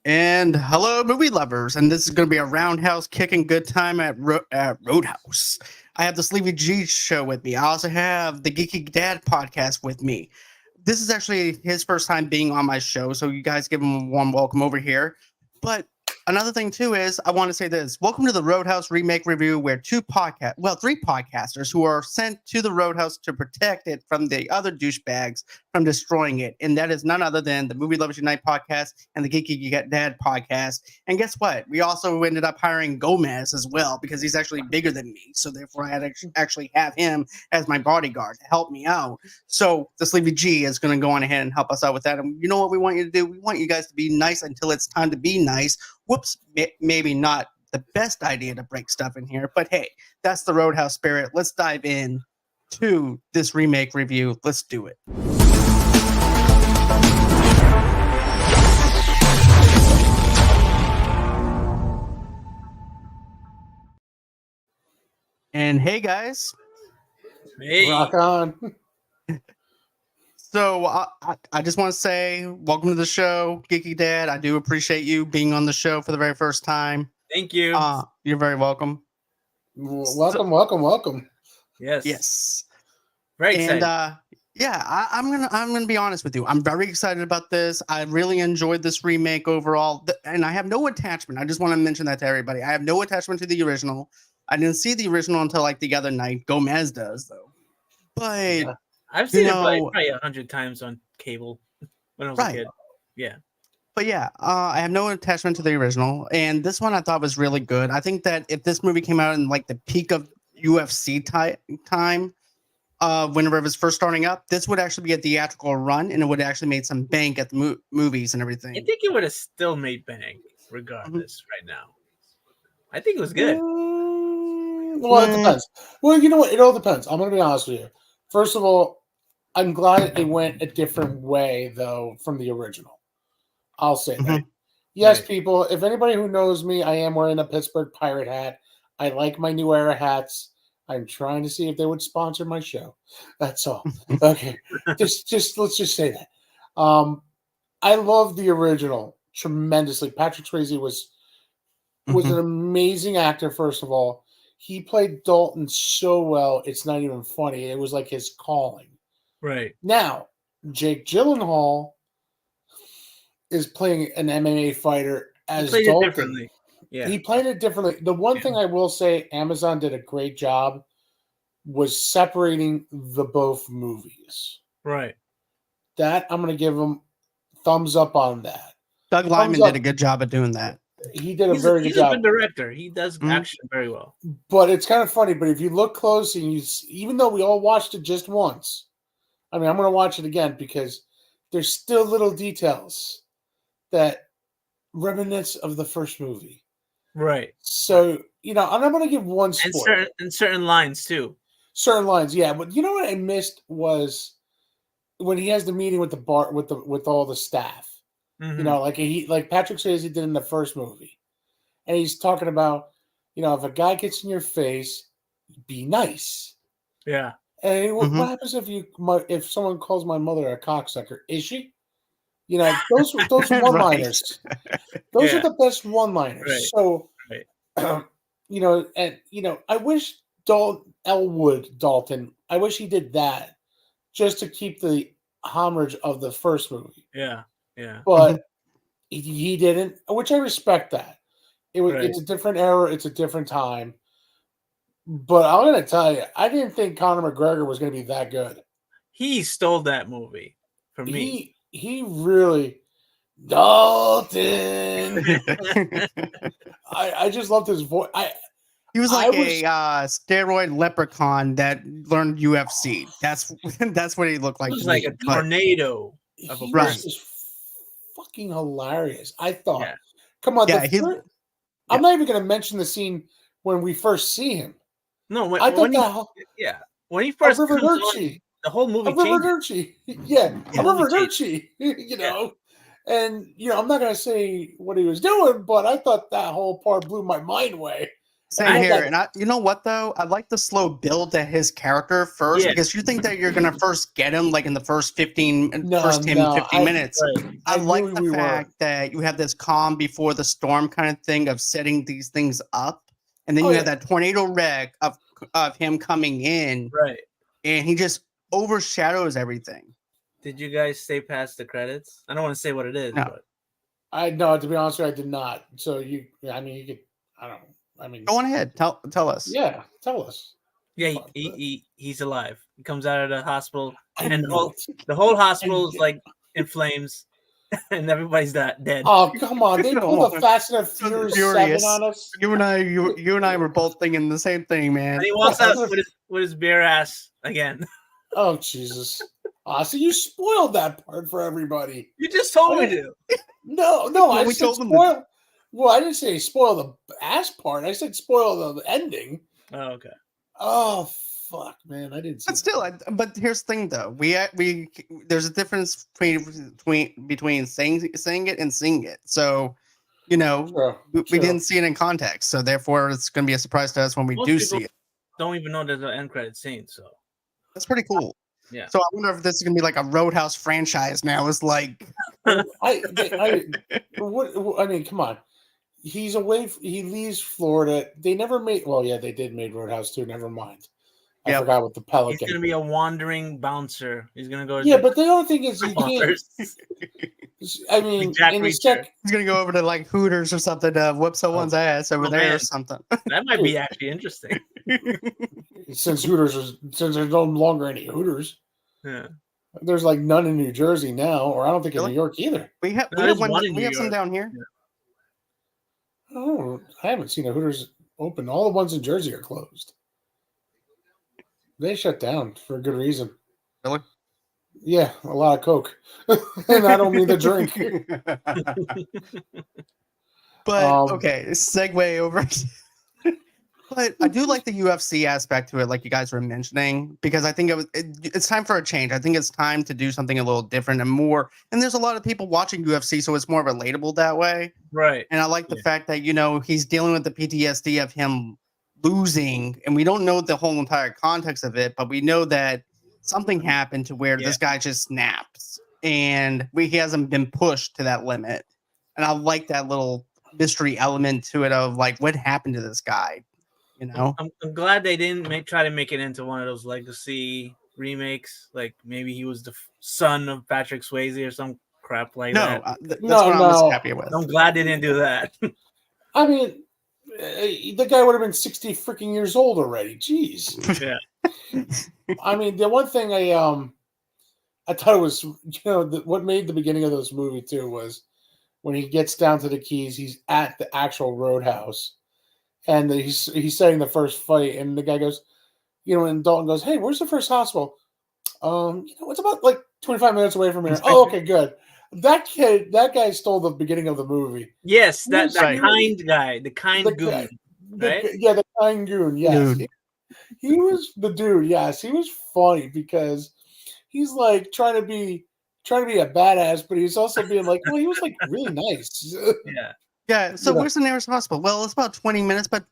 And hello, movie lovers. And this is going to be a roundhouse kicking good time at Roadhouse. I have the Sleepy G show with me. I also have the Geeky Dad podcast with me. This is actually his first time being on my show, so you guys give him a warm welcome over here. But another thing too is I want to say this: welcome to the Roadhouse remake review, where three podcasters who are sent to the Roadhouse to protect it from the other douchebags from destroying it, and that is none other than the Movie Lovers Unite podcast and the Geeky Dad podcast. And guess what? We also ended up hiring Gomez as well because he's actually bigger than me, so therefore I had to actually have him as my bodyguard to help me out. So the Sleepy G is going to go on ahead and help us out with that. And you know what we want you to do? We want you guys to be nice until it's time to be nice. Whoops, maybe not the best idea to break stuff in here, but hey, that's the Roadhouse spirit. Let's dive in to this remake review. Let's do it. And hey guys. Hey. Rock on. So I just want to say welcome to the show, Geeky Dad. I do appreciate you being on the show for the very first time. Thank you. You're very welcome. Welcome. Yes. Very excited. And I'm gonna be honest with you. I'm very excited about this. I really enjoyed this remake overall, and I have no attachment. I just want to mention that to everybody. I have no attachment to the original. I didn't see the original until like the other night. Gomez does though, but. Yeah. I've seen it probably 100 times on cable when I was a kid. Yeah. But yeah, I have no attachment to the original. And this one I thought was really good. I think that if this movie came out in like the peak of UFC time, whenever it was first starting up, this would actually be a theatrical run and it would actually made some bank at the movies and everything. I think it would have still made bank regardless right now. I think it was good. Well, it depends. Well, you know what? It all depends. I'm going to be honest with you. First of all, I'm glad it went a different way, though, from the original. I'll say that. Yes, right. People, if anybody who knows me, I am wearing a Pittsburgh Pirate hat. I like my New Era hats. I'm trying to see if they would sponsor my show. That's all. Okay. just let's just say that. I love the original tremendously. Patrick Swayze was an amazing actor, first of all. He played Dalton so well, it's not even funny. It was like his calling. Right. Now, Jake Gyllenhaal is playing an MMA fighter as Dalton. He played it differently. Yeah. He played it differently. The one thing I will say Amazon did a great job was separating the both movies. Right. That, I'm going to give him thumbs up on that. Doug Liman did a good job at doing that. He did a very good job. He's a good director. He does action very well. But it's kind of funny. But if you look close, and even though we all watched it just once, I mean, I'm going to watch it again because there's still little details that reminisce of the first movie. Right. So, and I'm going to give one spoiler. And certain lines, too. Certain lines, yeah. But you know what I missed was when he has the meeting with the bar with all the staff. Mm-hmm. Like Patrick Swayze did in the first movie, and he's talking about, if a guy gets in your face, be nice. Yeah. And what happens if someone calls my mother a cocksucker? Is she? Those one-liners. Those are the best one-liners. Right. So, I wish Elwood Dalton. I wish he did that just to keep the homage of the first movie. Yeah. Yeah, but he didn't, which I respect that. It's a different era, it's a different time. But I'm going to tell you, I didn't think Conor McGregor was going to be that good. He stole that movie for me. He really, Dalton. I just loved his voice. He was like a steroid leprechaun that learned UFC. That's what he looked like. He was like a tornado. He was just fucking hilarious. I thought, come on, I'm not even going to mention the scene when we first see him. No, when he first comes on, the whole movie changes. Riverdurci, and I'm not going to say what he was doing, but I thought that whole part blew my mind away. Same here. And you know what though? I like the slow build to his character first because you think that you're gonna first get him like in the first 15 minutes. Right. I like the fact that you have this calm before the storm kind of thing of setting these things up, and then you have that tornado wreck of him coming in, right? And he just overshadows everything. Did you guys stay past the credits? I don't want to say what it is, No. but to be honest with you, I did not. So you could. I don't know. I mean, go on ahead. Tell us. Yeah, tell us. Yeah, he's alive. He comes out of the hospital, and the whole hospital is like in flames, and everybody's dead. Oh, come on! They pulled a Fast and Furious 7 on us. You and I were both thinking the same thing, man. And he walks out with his bare ass again. Oh Jesus! So you spoiled that part for everybody. You just told me to. No, I said spoil. Well, I didn't say spoil the ass part. I said spoil the ending. Oh, okay. Oh fuck, man! I didn't. But still, but here's the thing, though. There's a difference between saying it and seeing it. So, we didn't see it in context. So therefore, it's going to be a surprise to us when we do see it. Don't even know there's an end credit scene. So that's pretty cool. Yeah. So I wonder if this is going to be like a Roadhouse franchise now. It's like, I mean, come on. He's away. He leaves Florida. They never made. Well, yeah, they did make Roadhouse too. Never mind. I forgot with the Pelican. He's gonna be a wandering bouncer. He's gonna go. Yeah, but the only thing is, he can't. I mean, he's gonna go over to like Hooters or something to whoop someone's ass over there or something. That might be actually interesting. Since there's no longer any Hooters. Yeah. There's like none in New Jersey now, or I don't think in New York either. We have some down here. Yeah. Oh, I haven't seen a Hooters open. All the ones in Jersey are closed. They shut down for a good reason. Really? Yeah, a lot of Coke. And I don't mean the drink. But, okay, segue over. But I do like the UFC aspect to it, like you guys were mentioning, because I think it's time for a change. I think it's time to do something a little different and more. And there's a lot of people watching UFC, so it's more relatable that way. Right. And I like the fact that, he's dealing with the PTSD of him losing, and we don't know the whole entire context of it, but we know that something happened to where this guy just snaps, and he hasn't been pushed to that limit. And I like that little mystery element to it of like, what happened to this guy? I'm glad they didn't try to make it into one of those legacy remakes. Like maybe he was the son of Patrick Swayze or some crap like that. That's what I was happy with. I'm glad they didn't do that. I mean, the guy would have been 60 freaking years old already. Jeez. Yeah. I mean, the one thing I thought it was, what made the beginning of this movie too was when he gets down to the Keys, he's at the actual Roadhouse. And he's setting the first fight, and the guy goes, and Dalton goes, "Hey, where's the first hospital? It's about like 25 minutes away from here." Oh, okay, good. That guy stole the beginning of the movie. Yes, that kind guy, the kind goon, right? The kind goon. Yes, he was the dude. Yes, he was funny because he's like trying to be a badass, but he's also being like, well, he was like really nice. Yeah. Yeah, so where's the nearest hospital? Well, it's about 20 minutes, but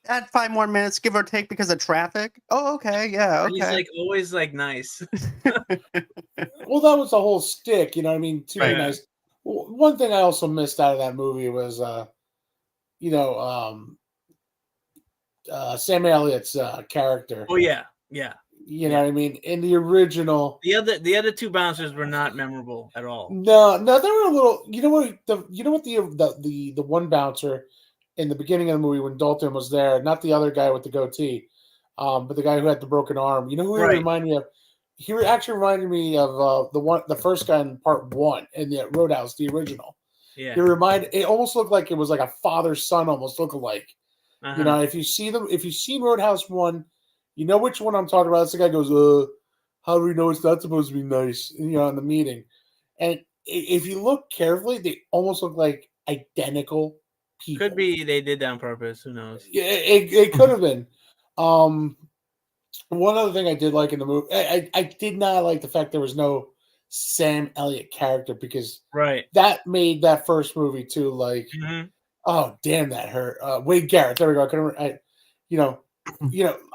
add 5 more minutes, give or take, because of traffic. Oh, okay, yeah, okay. And he's like always like nice. Well, that was the whole stick, you know what I mean? Too nice. One thing I also missed out of that movie was, Sam Elliott's character. Oh yeah. You know what I mean? In the original, the other two bouncers were not memorable at all. No, they were a little. The one bouncer in the beginning of the movie when Dalton was there, not the other guy with the goatee, but the guy who had the broken arm. You know who he reminded me of? He actually reminded me of the first guy in part 1 in the Roadhouse, the original. Yeah, it almost looked like it was like a father son, almost looked alike. Uh-huh. If you've seen Roadhouse 1. You know which one I'm talking about? This guy goes, how do we know it's not supposed to be nice? In the meeting. And if you look carefully, they almost look like identical people. Could be they did that on purpose. Who knows? Yeah, it could have been. One other thing I did like in the movie, I did not like the fact there was no Sam Elliott character because that made that first movie too like, oh, damn, that hurt. Wade Garrett. There we go. you know,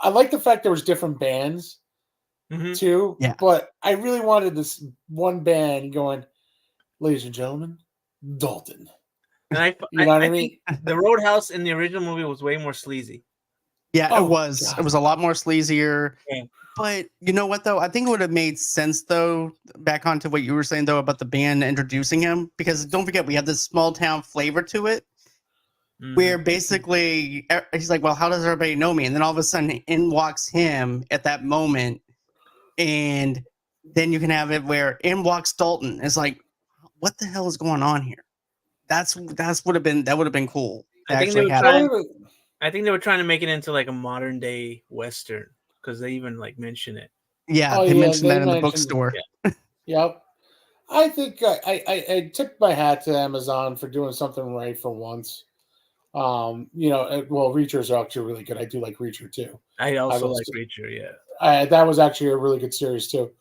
I like the fact there was different bands too. Yeah. But I really wanted this one band going, ladies and gentlemen, Dalton. And You know what I mean? think the Roadhouse in the original movie was way more sleazy. Yeah, Oh, it was. God. It was a lot more sleazier. Yeah. But you know what, though? I think it would have made sense, though, back onto what you were saying, though, about the band introducing him. Because don't forget, we have this small town flavor to it, where basically he's like, well, how does everybody know me? And then all of a sudden, in walks him at that moment. And then you can have it where in walks Dalton. It's like, what the hell is going on here? That would have been cool to actually have. I think they were trying to make it into like a modern day Western because they even like mention it. Yeah, they mentioned that in the bookstore. Yeah. Yep. I think I tipped my hat to Amazon for doing something right for once. Well, Reachers are actually really good. I do like Reacher too. I also like Reacher, yeah. That was actually a really good series too.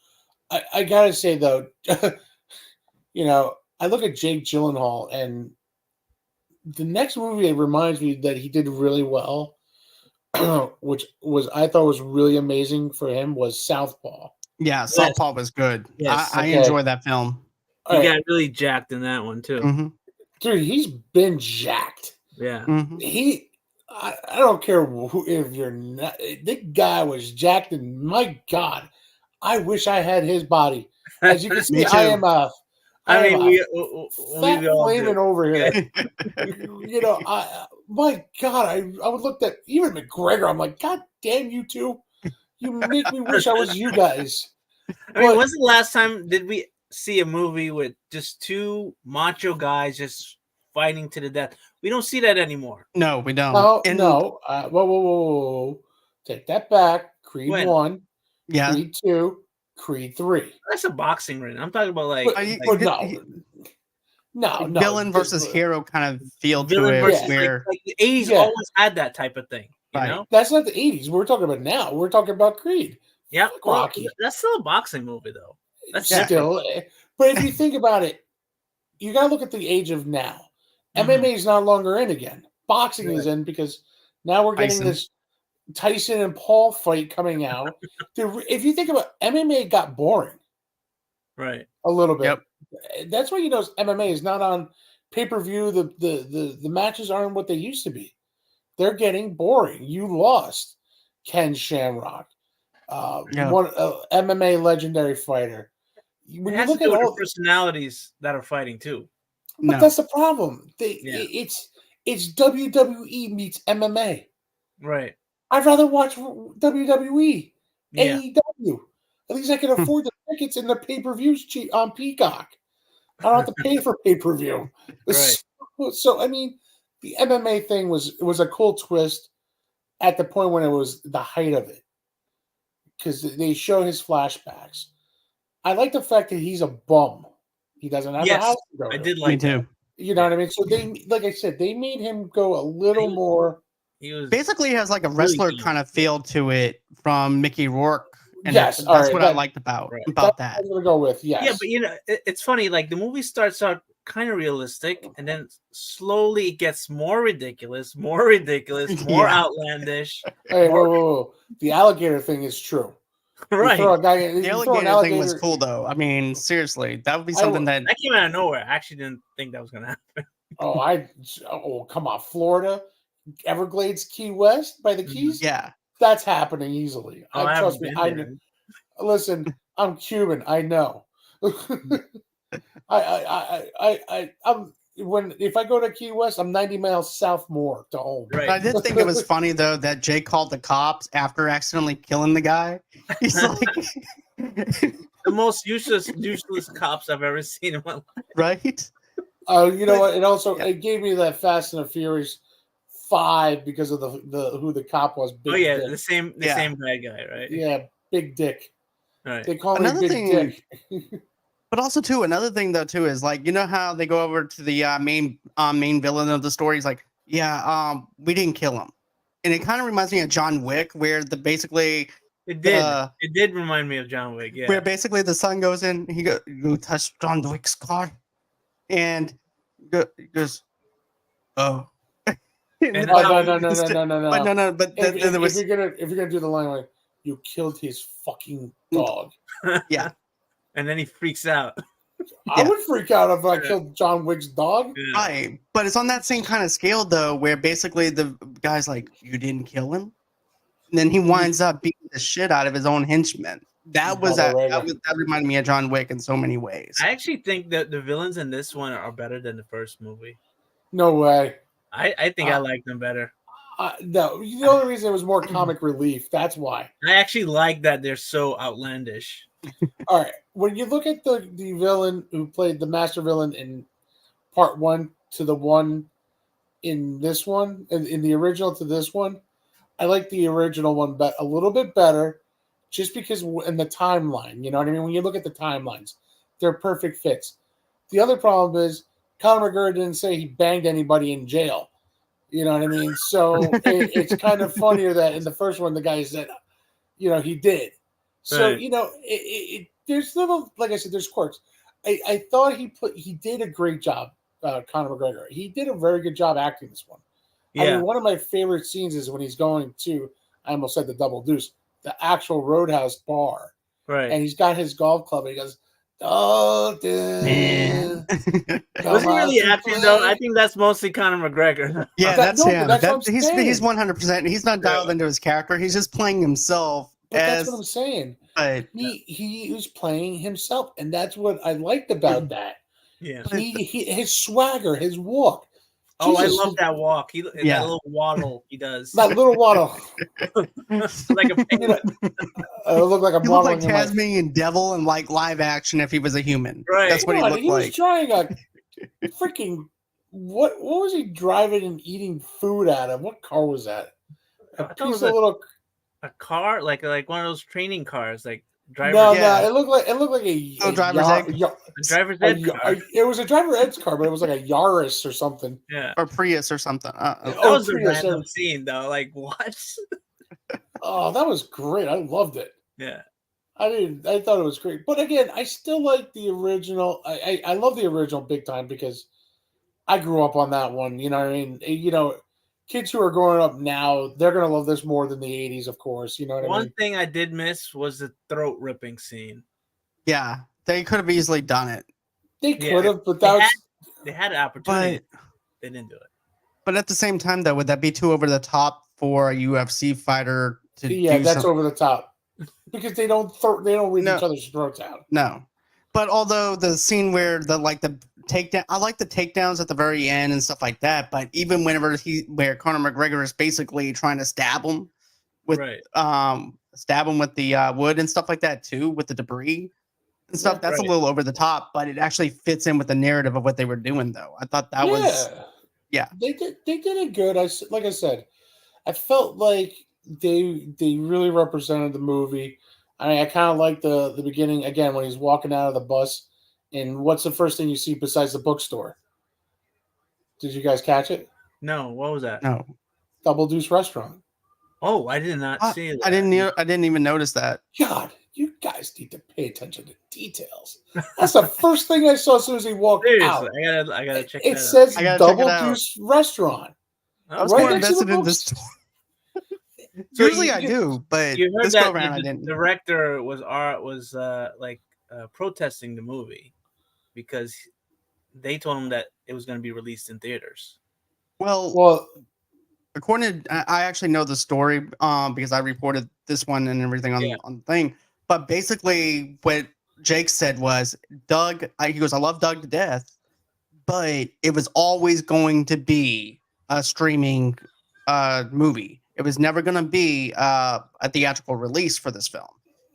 I gotta say though, I look at Jake Gyllenhaal, and the next movie it reminds me that he did really well, which I thought was really amazing for him, was Southpaw. Yeah, Southpaw was good. Yes. I enjoyed that film. He got really jacked in that one too. Mm-hmm. Dude, he's been jacked. Yeah. Mm-hmm. I don't care if you're not. The guy was jacked, and my God, I wish I had his body. As you can see, I am a. We all flaming over here. My God, I would look at even McGregor. I'm like, God damn you two! You make me wish I was you guys. When's the last time did we see a movie with just two macho guys just fighting to the death? We don't see that anymore. No, we don't. No. Whoa. Take that back. Creed 1. Yeah. Creed 2. Creed 3. That's a boxing ring. I'm talking about no. Villain versus hero kind of feel to it. Where the 80s always had that type of thing. You know? That's not the 80s. We're talking about now. We're talking about Creed. Yeah, Rocky. That's still a boxing movie, though. That's still. But if you think about it, you got to look at the age of now. MMA is no longer in again. Boxing is in because now we're getting this Tyson and Paul fight coming out. If you think about MMA, got boring, right? A little bit. Yep. That's why MMA is not on pay-per-view. The matches aren't what they used to be. They're getting boring. You lost Ken Shamrock, one MMA legendary fighter. When you look at all the personalities that are fighting too. But that's the problem. It's WWE meets MMA. Right. I'd rather watch WWE, AEW. At least I can afford the tickets and the pay-per-views cheap on Peacock. I don't have to pay for pay-per-view. Right. So the MMA thing was a cool twist at the point when it was the height of it, because they show his flashbacks. I like the fact that he's a bum. He doesn't have a house to go to. I did like that. You know what I mean? So like I said, they made him go a little more. He was basically has like a wrestler kind of feel to it from Mickey Rourke. And yes, that's what I liked about that. I'm gonna go with Yeah, but it's funny. Like the movie starts out kind of realistic, and then slowly it gets more ridiculous, more outlandish. Hey, whoa. The alligator thing is true. Right. The alligator thing was cool, though. I mean, seriously, that would be something that came out of nowhere. I actually didn't think that was going to happen. Come on, Florida, Everglades, Key West by the Keys. Yeah, that's happening easily. Trust me. Listen, I'm Cuban. I know. If I go to Key West, I'm 90 miles south more to home. Right. I did think it was funny though that Jay called the cops after accidentally killing the guy. He's like the most useless cops I've ever seen in my life. Right? You know what? It also it gave me that Fast and the Furious 5 because of the who the cop was. Big Dick. the same bad guy, right? Yeah, Big Dick. Right. They call me Big Dick. But also, too, another thing, though, too, is like, you know how they go over to the main villain of the story? He's like, we didn't kill him. And it kind of reminds me of John Wick, where it did remind me of John Wick, yeah. Where basically the son goes in, he goes, you touched John Wick's car? And he goes, oh. And Oh, how- no. But no. But there was if you're gonna do the line like you killed his fucking dog, yeah. and then he freaks out. I Yeah. would freak out if I Yeah. killed John Wick's dog. Yeah. Right, but it's on that same kind of scale though, where basically the guy's like, "You didn't kill him," and then he winds up beating the shit out of his own henchman. That reminded me of John Wick in so many ways. I actually think that the villains in this one are better than the first movie. No way. I think I like them better. No, the only reason it was more comic relief. That's why. I actually like that they're so outlandish. All right, when you look at the villain who played the master villain in part 1 to the one in this one, in the original to this one, I like the original one a little bit better, just because in the timeline, you know what I mean? When you look at the timelines, they're perfect fits. The other problem is Conor McGregor didn't say he banged anybody in jail. You know what I mean? So it's kind of funnier that in the first one, the guy said, he did. So, Right. there's little, like I said, there's quirks. I thought he did a great job, Conor McGregor. He did a very good job acting this one. Yeah. I mean, one of my favorite scenes is when he's going to, I almost said the Double Deuce, the actual Roadhouse bar. Right. And he's got his golf club and he goes, "Oh, Man. Was he really acting though? I think that's mostly Conor McGregor. Yeah, That's him. what I'm He's saying. 100%. He's not dialed into his character. He's just playing himself. But that's what I'm saying. But He was playing himself, and that's what I liked about that. Yeah. His swagger, his walk. Oh, Jesus, I love that walk. That little waddle he does. That little waddle. Like a penguin. It looked like a he looked like waddling in my- Tasmanian devil in like live action if he was a human. Right. That's what he looked He was like. trying a freaking what was he driving and eating food out of? What car was that? A I thought it piece was of little. a car, like one of those training cars, like driver. No, Yeah. it looked like a driver's ed. A driver's ed car. It was a driver ed's car, but it was like a Yaris or something. Yeah. Or Prius or something. That Oh, was a Prius, random scene though. Like what? Oh, that was great. I loved it. Yeah. I thought it was great. But again, I still like the original. I love the original big time because I grew up on that one. You know what I mean? Kids who are growing up now, they're going to love this more than the 80s, of course. You know what I One mean? thing I did miss was the throat ripping scene. Yeah, they could have easily done it. They Yeah, could have, but that was. They had an opportunity. But They didn't do it. but at the same time, though, would that be too over the top for a UFC fighter to Yeah, do that's something? over the top. Because they don't rip No. each other's throats out. No. But although the scene where the takedown, I like the takedowns at the very end and stuff like that. But even whenever where Conor McGregor is basically trying to stab him with Right. the wood and stuff like that too, with the debris and stuff. Yeah, That's right. a little over the top, but it actually fits in with the narrative of what they were doing. Though I thought that was They did it good. Like I said, I felt like they really represented the movie. I kind of like the beginning again when he's walking out of the bus, and what's the first thing you see besides the bookstore? Did you guys catch it? No, what was that? no. Double Deuce Restaurant. Oh, I did not see it. I didn't even notice that. God, you guys need to pay attention to details. That's the first thing I saw as soon as he walked Seriously, out. I gotta check It that says I gotta check Double it out. Deuce Restaurant. out. I was Right more next to the invested in books. this. So Usually you- I do, but You heard this go that around I the didn't. director was protesting the movie because they told him that it was going to be released in theaters. Well, According to, I actually know the story because I reported this one and everything on the thing. But basically, what Jake said was, Doug, he goes, I love Doug to death, but it was always going to be a streaming movie. It was never going to be a theatrical release for this film.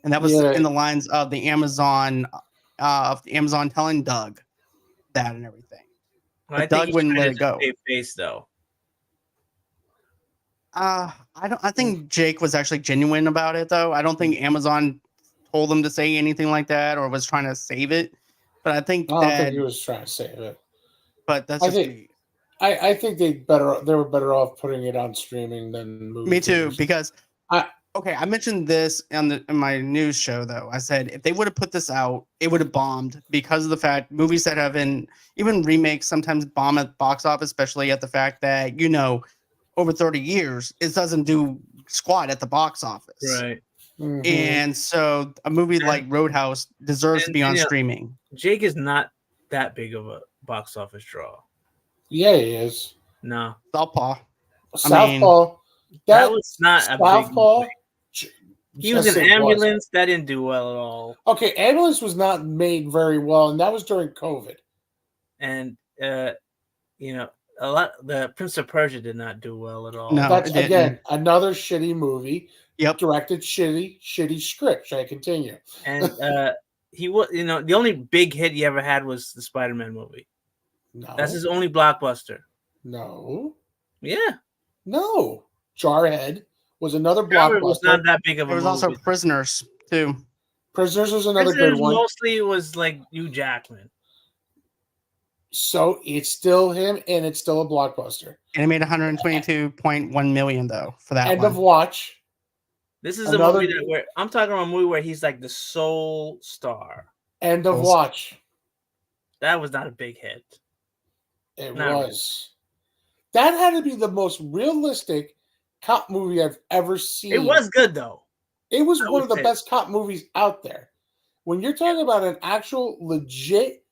And that was in the lines of the Amazon telling Doug that and everything. Well, But Doug wouldn't let it go. Save face though. I think Jake was actually genuine about it though. I don't think Amazon told him to say anything like that or was trying to save it. But I think I don't think he was trying to save it. But that's I just think- me. I think they were better off putting it on streaming than movie. Me too, theaters. because I mentioned this in my news show though. I said if they would have put this out, it would have bombed because of the fact movies that have been even remakes sometimes bomb at box office, especially at the fact that over 30 years, it doesn't do squat at the box office. Right. Mhm. And so a movie like Roadhouse deserves to be on and, streaming. Jake is not that big of a box office draw. Yeah, he is. No. Southpaw. Southpaw. That was not a big Southpaw. movie. He was in Ambulance. That didn't do well at all. Okay, Ambulance was not made very well, and that was during COVID. And a lot. The Prince of Persia did not do well at all. No. That's it didn't. again another shitty movie. Yep. Directed shitty script. Should I continue? And he was, the only big hit he ever had was the Spider-Man movie. No. That's his only blockbuster. No. Yeah. No. Jarhead was another Robert blockbuster. was not that big of a There was movie. also Prisoners, too. Prisoners was another Prisoners good one. mostly was like Hugh Jackman. So it's still him, and it's still a blockbuster. And it made 122.1 million, though, for that End one. of watch. This is Another- a movie where I'm talking about a movie where he's like the sole star. End of watch. That was not a big hit. It Not was. That had to be the most realistic cop movie I've ever seen. It was good though. It was I one of would the say. best cop movies out there. When you're talking about an actual legit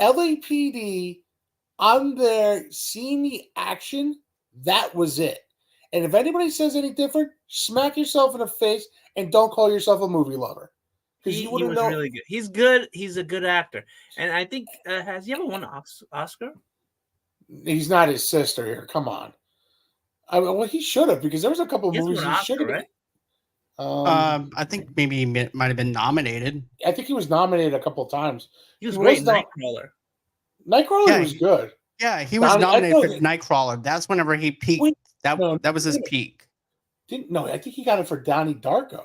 LAPD on there seeing the action, that was it. And if anybody says any different, smack yourself in the face and don't call yourself a movie lover. Because He you was wouldn't know. really good. He's good. He's a good actor. And I think has he ever won an Oscar? He's not his sister here. Come on. Well, he should have, because there was a couple of He has movies won an he should have Oscar, been. right? I think maybe he might have been nominated. I think he was nominated a couple of times. He was he great was in not- Nightcrawler. Nightcrawler Yeah, was good. Yeah, he was I nominated for know that- Nightcrawler. That's whenever he peaked. Wait, that no, that was his no. peak. I think he got it for Donnie Darko.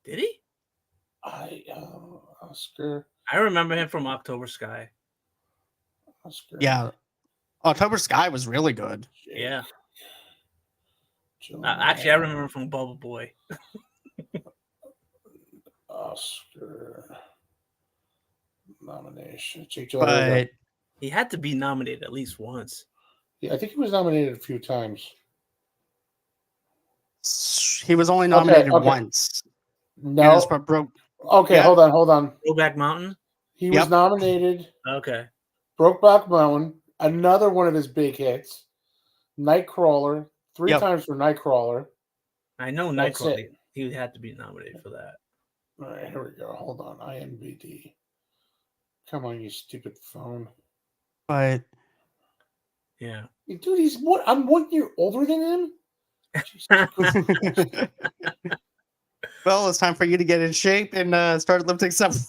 Did he? Oscar. I remember him from October Sky. Oscar. Yeah. October Sky was really good. Yeah. Joe Actually, I remember him from Bubble Boy. Oscar nomination. Jake Gyllenhaal. But He had to be nominated at least once. Yeah, I think he was nominated a few times. he was only nominated okay. once. And No. it's for Broke. Okay, Yeah. hold on. Brokeback Mountain? He was Yep. nominated. Okay. Brokeback Mountain, another one of his big hits. Nightcrawler, three Yep. times for Nightcrawler. I know That's Nightcrawler. it. He had to be nominated for that. All right, here we go. Hold on. IMDb. Come on, you stupid phone. But Yeah. Dude, he's what? I'm 1 year older than him? well, it's time for you to get in shape and start lifting something.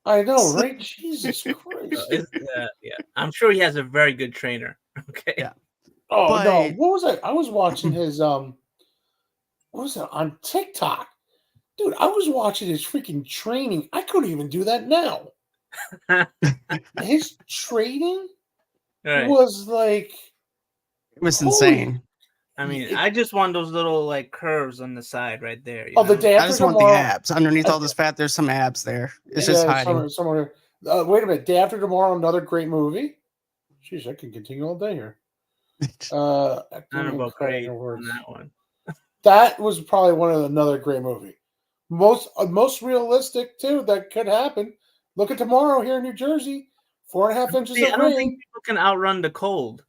I know, right? Jesus Christ. Yeah. I'm sure he has a very good trainer. Okay. Yeah. Oh But- no, what was I? I was watching his what was that on TikTok? Dude, I was watching his freaking training. I couldn't even do that now. His training Right. was like It was Holy- insane. I mean, I just want those little like curves on the side right there. you oh the know? day I after just want the tomorrow. abs. Underneath all this fat, there's some abs there. It's just hiding. Somewhere. Wait a minute. Day after tomorrow, another great movie. Jeez, I can continue all day here. I don't Acting know and about credit great on awards. that one. That was probably another great movie. Most realistic too. That could happen. Look at tomorrow here in New Jersey. 4.5 inches See, I of don't rain. think people can outrun the cold.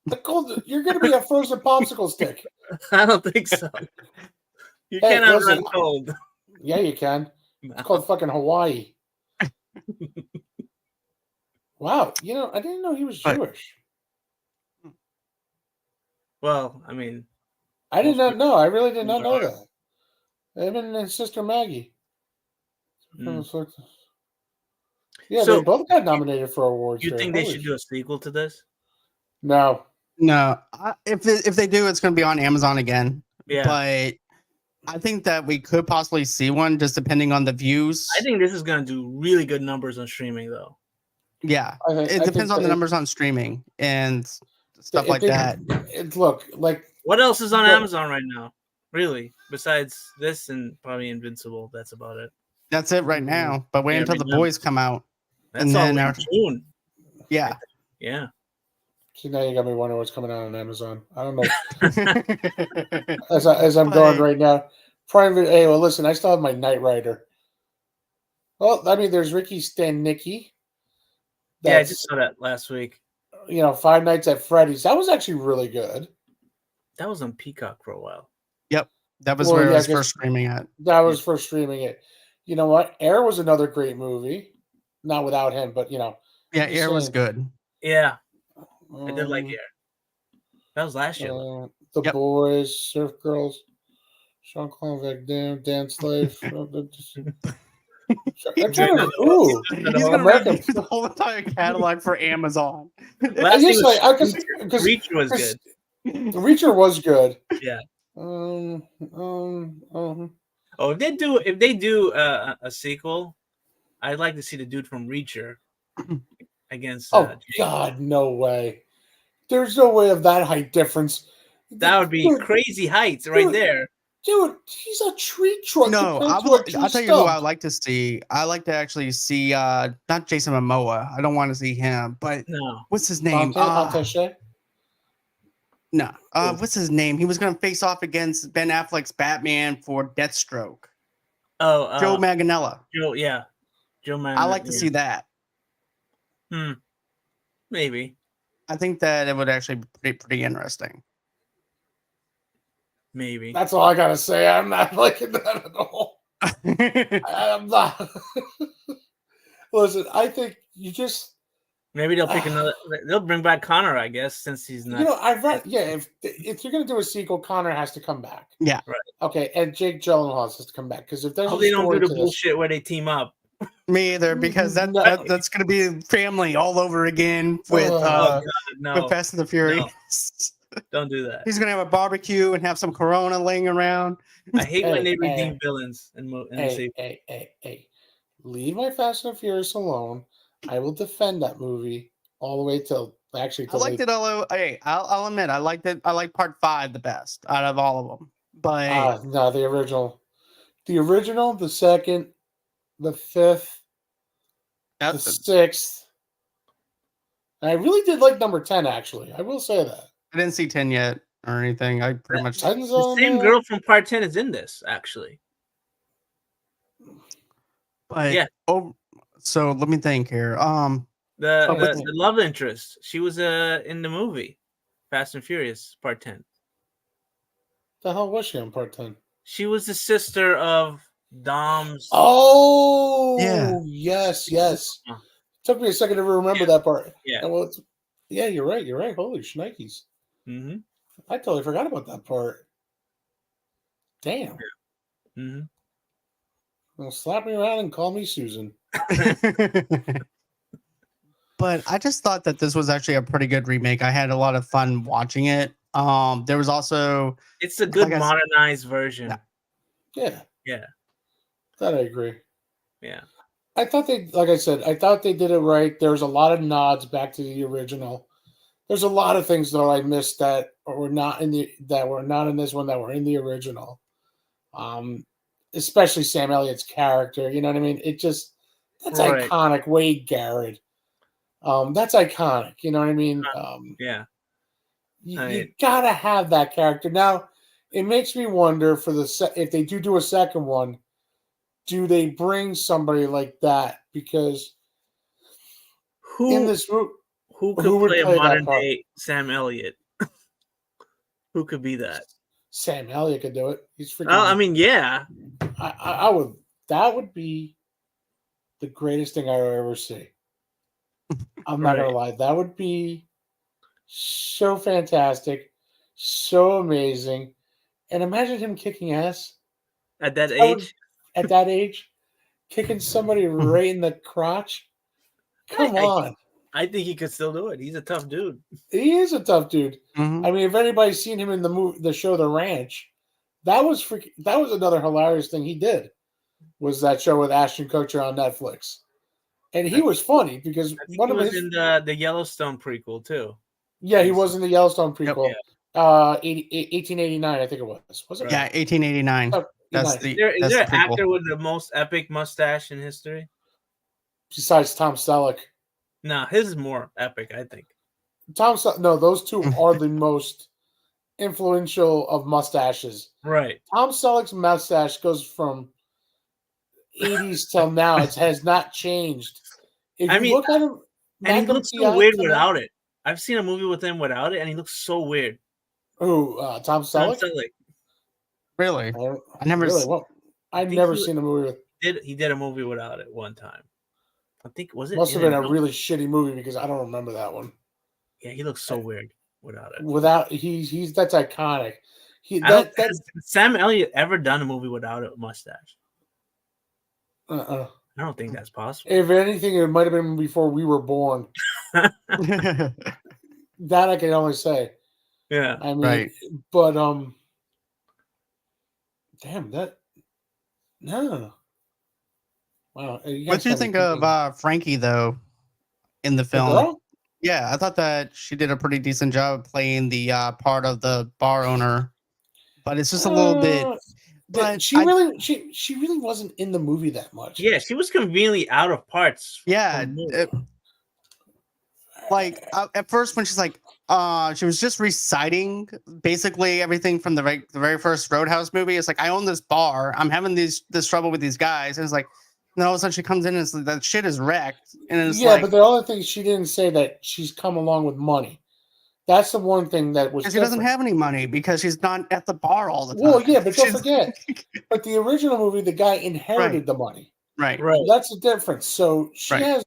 The cold. You're going to be a frozen popsicle stick. I don't think so. You Hey, can't outrun listen. cold. Yeah, you can. No. It's called fucking Hawaii. Wow. I didn't know he was But- Jewish. Well, I mean, I did most not know. I really did not people know are. that. Him and his sister Maggie. mm. Yeah, So- they both got nominated for awards. You here. think they Holy should do a sequel to this? No. No, if they do, it's going to be on Amazon again. Yeah. But I think that we could possibly see one, just depending on the views. I think this is going to do really good numbers on streaming, though. Yeah, I it depends on the numbers on streaming and stuff like that. Look, like What else is on Well- Amazon right now? Really? Besides this and probably Invincible. That's about it. That's it right now. But wait Yeah, until right the now. boys come out. That's And all then in our- June. Yeah, Yeah. See, now you got me wondering what's coming out on Amazon. I don't know. As I'm going right now. Prime Video. Hey, well, listen, I still have my Knight Rider. Well, I mean, there's Ricky Stanicki. Yeah, I just saw that last week. Five Nights at Freddy's. That was actually really good. That was on Peacock for a while. Yep. That was where I was first streaming at. That was first streaming it. You know what? Air was another great movie. Not without him, but Yeah, Air was good. Yeah. I did like Air. That was last year. The Boys, Surf Girls, Jean-Claude Van Damme, Dan Slave. He's gonna review the whole entire catalog for Amazon. Reacher was good. Reacher was good. Yeah. Oh, if they do a sequel, I'd like to see the dude from Reacher against. God, no way! There's no way of that height difference. That would be crazy heights right there. Dude, he's a tree trunk. No, I'll tell you who I like to see. I like to actually see not Jason Momoa. I don't want to see him, but what's his name? No. What's his name? He was going to face off against Ben Affleck's Batman for Deathstroke. Joe Manganiello. Joe Manganiello. I like to see that. Maybe. I think that it would actually be pretty interesting. Maybe. That's all I got to say. I'm not liking that at all. I'm not. Listen, I think you just... Maybe they'll pick another. They'll bring back Connor, I guess, since he's not. I've read. Yeah, if you're gonna do a sequel, Connor has to come back. Yeah, right. Okay, and Jake Gyllenhaal has to come back because if there's they don't do the bullshit where they team up. Me either, because that's gonna be family all over again with with Fast and the Furious. No. Don't do that. He's gonna have a barbecue and have some Corona laying around. I hate when they redeem villains and hey, leave my Fast and Furious alone. I will defend that movie all the way till I liked it all. Hey, I'll admit I liked it. I like part 5 the best out of all of them. But no, the original, the second, the 5th, the 6th. I really did like number 10. Actually, I will say that I didn't see 10 yet or anything. I pretty much the same girl from part 10 is in this actually. But yeah. So let me think here. The love interest. She was in the movie Fast and Furious Part 10. The hell was she on Part 10? She was the sister of Dom's. Oh, yeah. Yes. Took me a second to remember that part. Yeah. Well, you're right. Holy shnikes. Mm-hmm. I totally forgot about that part. Damn. Yeah. Mm-hmm. Well, slap me around and call me Susan. But I just thought that this was actually a pretty good remake. I had a lot of fun watching it. There was also it's a good modernized version. Yeah. That I agree. Yeah. I thought they did it right. There's a lot of nods back to the original. There's a lot of things though I missed that were not in this one that were in the original. Especially Sam Elliott's character, you know what I mean? That's iconic. Wade Garrett. That's iconic. You know what I mean? You gotta have that character. Now, it makes me wonder if they do a second one, do they bring somebody like that? Because who could play a modern day Sam Elliott? Who could be that? Sam Elliott could do it. He's freaking. I mean, yeah. I would. That would be the greatest thing I would ever see. I'm not gonna lie. That would be so fantastic, so amazing, and imagine him kicking ass at that age. At that age, kicking somebody right in the crotch. Come on. I think he could still do it. He's a tough dude. He is a tough dude. Mm-hmm. I mean, if anybody's seen him in the show The Ranch, that was another hilarious thing he did. Was that show with Ashton Kutcher on Netflix, and he was funny because he was in the Yellowstone prequel too. Yeah, he was in the Yellowstone prequel. Yep. 1889, I think it was. Was it? Yeah, 1889. Oh, is there an actor with the most epic mustache in history? Besides Tom Selleck. No, his is more epic, I think. No, those two are the most influential of mustaches. Right. Tom Selleck's mustache goes from 80s till now. It has not changed. If you look at him, and he looks so weird without it. I've seen a movie with him without it, and he looks so weird. Who? Tom Selleck? Tom Selleck. Really? I never. Really? Well, I've never seen a movie with. He did a movie without it one time. I think it must have been a really shitty movie because I don't remember that one. Yeah, he looks so weird without it. He's that's iconic. Has Sam Elliott ever done a movie without a mustache? I don't think that's possible. If anything, it might have been before we were born. That I can only say. Yeah. I mean, but damn that. No. Wow. What do you think of Frankie though in the film? Yeah, I thought that she did a pretty decent job playing the part of the bar owner, but it's just a little bit. But she really wasn't in the movie that much. Yeah, she was conveniently out of parts. Yeah, at first when she's like, she was just reciting basically everything from the very first Roadhouse movie. It's like, I own this bar. I'm having this trouble with these guys, and it's like. And then all of a sudden she comes in and it's like, that shit is wrecked. And it's but the other thing she didn't say that she's come along with money. That's the one thing that was. She doesn't have any money because she's not at the bar all the time. Well, yeah, but don't forget. But the original movie, the guy inherited the money. Right. That's the difference. So she has.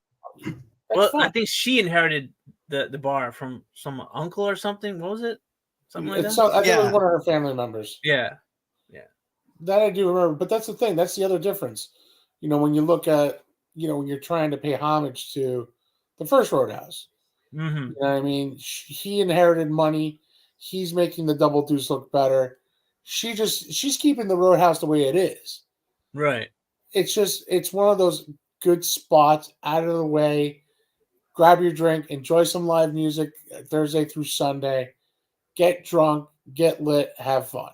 Well, fine. I think she inherited the bar from some uncle or something. What was it? Something like that. I think it was one of her family members. Yeah. That I do remember. But that's the thing. That's the other difference. You know, when you look at, when you're trying to pay homage to the first Roadhouse, mm-hmm. You know what I mean? He inherited money. He's making the Double Deuce look better. She's keeping the Roadhouse the way it is. Right. It's one of those good spots out of the way. Grab your drink, enjoy some live music Thursday through Sunday, get drunk, get lit, have fun.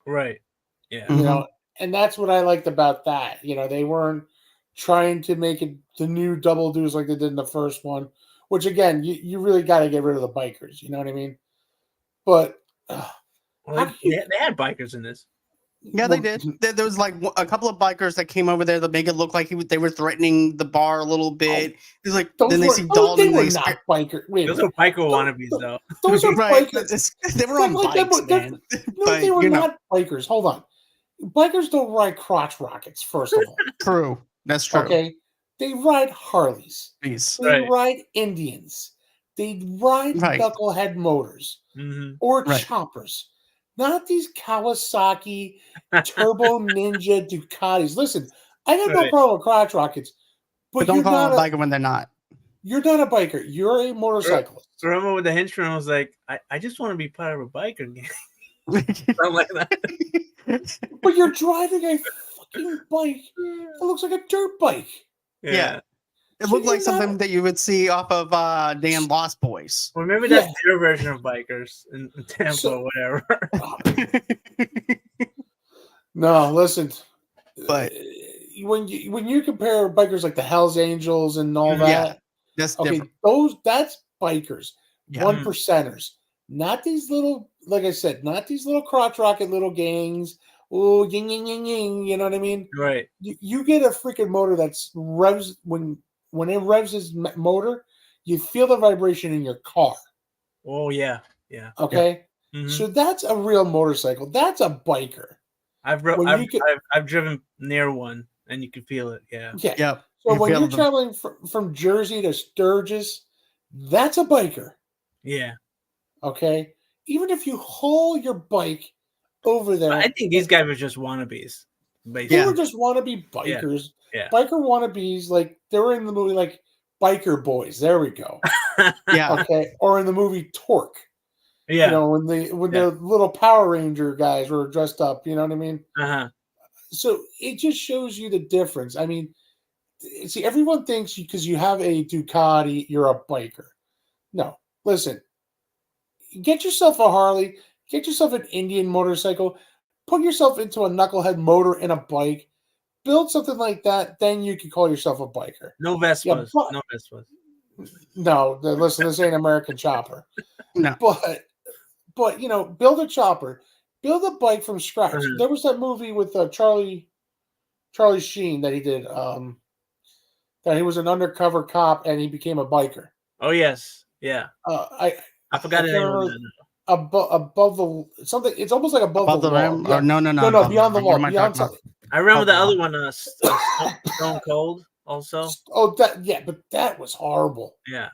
Right. Yeah. Mm-hmm. And that's what I liked about that. They weren't trying to make it the new Double Deuce like they did in the first one, which, again, you really got to get rid of the bikers. You know what I mean? But they had bikers in this. Yeah, they did. There was like a couple of bikers that came over there to make it look like they were threatening the bar a little bit. It's like then they see Dalton. They were not bikers. Those are biker wannabes, though. Those are bikers. They were on bikes, man. No, they were not bikers. Hold on. Bikers don't ride crotch rockets, first of all. True. That's true. Okay. They ride Harleys. Peace. They ride Indians. They ride knucklehead motors or choppers. Not these Kawasaki Turbo Ninja Ducatis. Listen, I got no problem with crotch rockets. But don't call them a biker when they're not. You're not a biker. You're a motorcyclist. Remember with the henchman, I was like, I just want to be part of a biker gang. Something like that. But you're driving a fucking bike that looks like a dirt bike. Yeah. It looked like something that you would see off of Dan Lost Boys. Well, maybe that's their version of bikers in Tampa or whatever. No, listen. But when you compare bikers like the Hells Angels and all that, that's different. That's bikers, 1%ers, not these little, like I said, not these little crotch rocket little gangs. Oh, ying ying ying ying. You know what I mean? Right. You get a freaking motor that's revs when it revs his motor, you feel the vibration in your car. Oh yeah. Okay. Yeah. Mm-hmm. So that's a real motorcycle. That's a biker. I've driven near one, and you can feel it. Yeah. Yep. So when you're traveling from Jersey to Sturgis, that's a biker. Yeah. Okay. Even if you haul your bike over there, I think these guys were just wannabes. They were just wannabe bikers. Yeah. Biker wannabes, like they were in the movie, like Biker Boys. There we go. Yeah. Okay. Or in the movie Torque. Yeah. When the little Power Ranger guys were dressed up. You know what I mean? Uh-huh. So it just shows you the difference. I mean, see, everyone thinks because you have a Ducati, you're a biker. No, listen. Get yourself a Harley. Get yourself an Indian motorcycle. Put yourself into a knucklehead motor and a bike. Build something like that. Then you can call yourself a biker. No Vespas. No Vespas. No, listen, this ain't American Chopper. No. But build a chopper, build a bike from scratch. Mhm. There was that movie with Charlie Sheen that he did. That he was an undercover cop and he became a biker. Oh yes, yeah. I forgot the can't name of remember. that. Above the something. It's almost like above the law. rim? Yeah. Or no, No, beyond the rim. law. What am I Beyond talking about? something. I remember the Oh, other one, Stone Cold, also. Oh, but that was horrible. Yeah.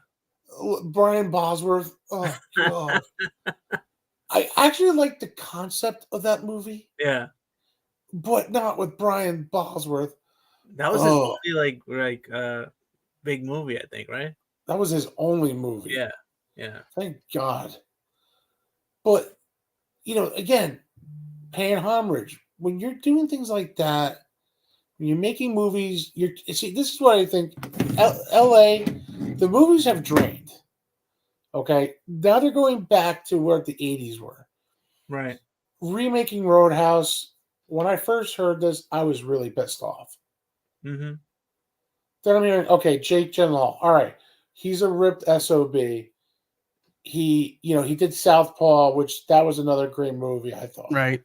Brian Bosworth. Oh God. I actually like the concept of that movie, Yeah. but not with Brian Bosworth. That was his only big movie, I think, right? That was his only movie. Yeah. Yeah. Thank God. But again, paying homage when you're doing things like that, when you're making movies, see. This is what I think. L.A. The movies have drained. Okay, now they're going back to where the '80s were. Right. Remaking Roadhouse. When I first heard this, I was really pissed off. Mm-hmm. Then I'm hearing, okay, Jake Gyllenhaal. All right, he's a ripped SOB. He did Southpaw, which that was another great movie, I thought. Right.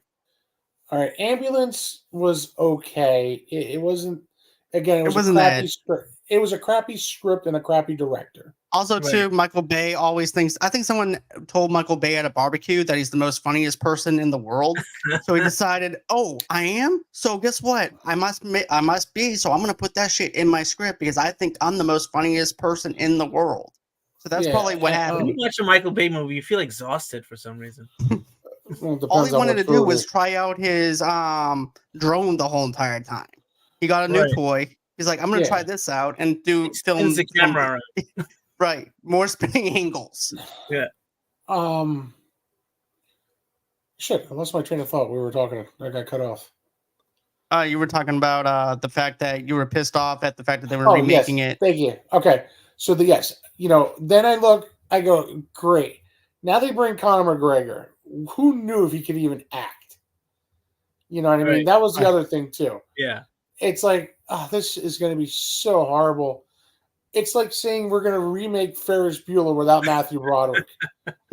All right, Ambulance was okay. It wasn't. Again, it wasn't a crappy that. script. It was a crappy script and a crappy director. Also, too, Right. Michael Bay always thinks. I think someone told Michael Bay at a barbecue that he's the most funniest person in the world. So he decided, oh, I am. So guess what? I must be. So I'm going to put that shit in my script because I think I'm the most funniest person in the world. So that's probably what When happened. you watch a Michael Bay movie, you feel exhausted for some reason. Well, All he wanted to do was movie. try out his drone the whole entire time. He got a new Right. toy. He's like, I'm going to try this out and film Spins the camera around. Right, more spinning angles. Yeah. Shit, I lost my train of thought. We were talking. I got cut off. You were talking about the fact that you were pissed off at the fact that they were remaking it. Thank you. Okay, so then I go, great. Now they bring Conor McGregor. Who knew if he could even act? You know what I mean? Right. That was the other thing too. Yeah. It's like, this is going to be so horrible. It's like saying we're going to remake Ferris Bueller without Matthew Broderick.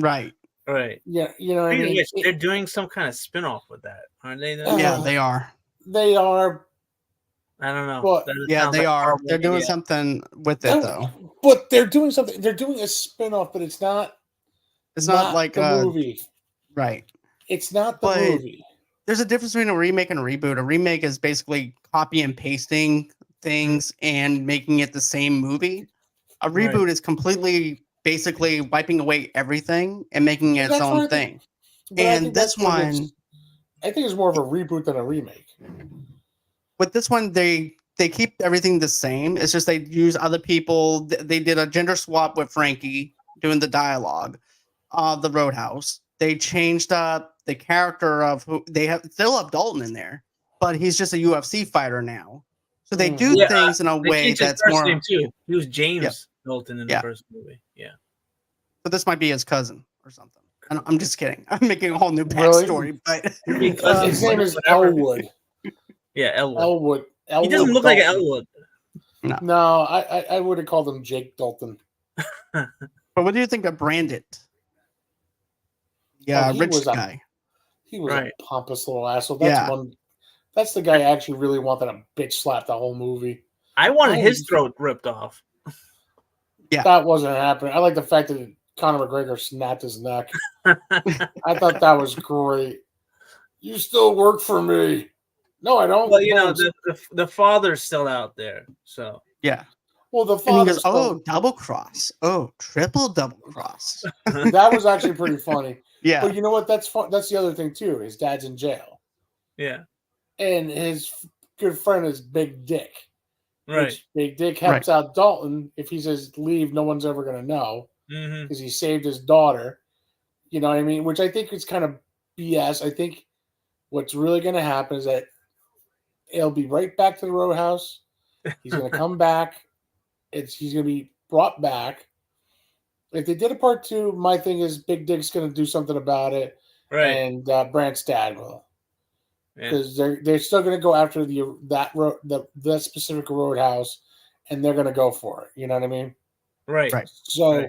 Right. Right. Yeah, you know what I mean? Yes, they're doing some kind of spin-off with that, aren't they? Yeah, they are. They are. I don't know. But, yeah, they are. They're doing something with it, though. But they're doing something. They're doing a spin-off, but it's not. It's not like the movie. Right. It's not the movie. There's a difference between a remake and a reboot. A remake is basically copy and pasting things and making it the same movie. A reboot is completely, basically wiping away everything and making it its own thing. And this one, I think it's more of a reboot than a remake. With this one, they keep everything the same. It's just they use other people. They did a gender swap with Frankie doing the dialogue of the Roadhouse. They changed up the character of who they still have Dalton in there, but he's just a UFC fighter now. So they do things in a way that's more. Name too. He was James Dalton in the first movie. Yeah. So this might be his cousin or something. I'm just kidding. I'm making a whole new backstory, but his name is Elwood. Yeah, Elwood. Elwood. He doesn't look like Elwood. No, I would have called him Jake Dalton. But what do you think of Brandon? Yeah, rich guy. He was a pompous little asshole. That's the guy I actually really wanted to bitch slap the whole movie. I wanted his throat ripped off. Yeah. That wasn't happening. I like the fact that Conor McGregor snapped his neck. I thought that was great. You still work for me. No, I don't. Well, the father's still out there, so yeah. Well, the father goes, double cross. Oh, triple double cross. That was actually pretty funny. Yeah. But you know what? That's fun. That's the other thing too. His dad's in jail. Yeah. And his good friend is Big Dick. Right. Big Dick helps out Dalton. If he says leave, no one's ever going to know because he saved his daughter. You know what I mean? Which I think is kind of BS. I think what's really going to happen is that it'll be right back to the Roadhouse. He's going to come back. He's going to be brought back. If they did a part 2, my thing is Big Dick's going to do something about it, and Brant's dad will, because they're still going to go after that specific Roadhouse, and they're going to go for it. You know what I mean? Right. So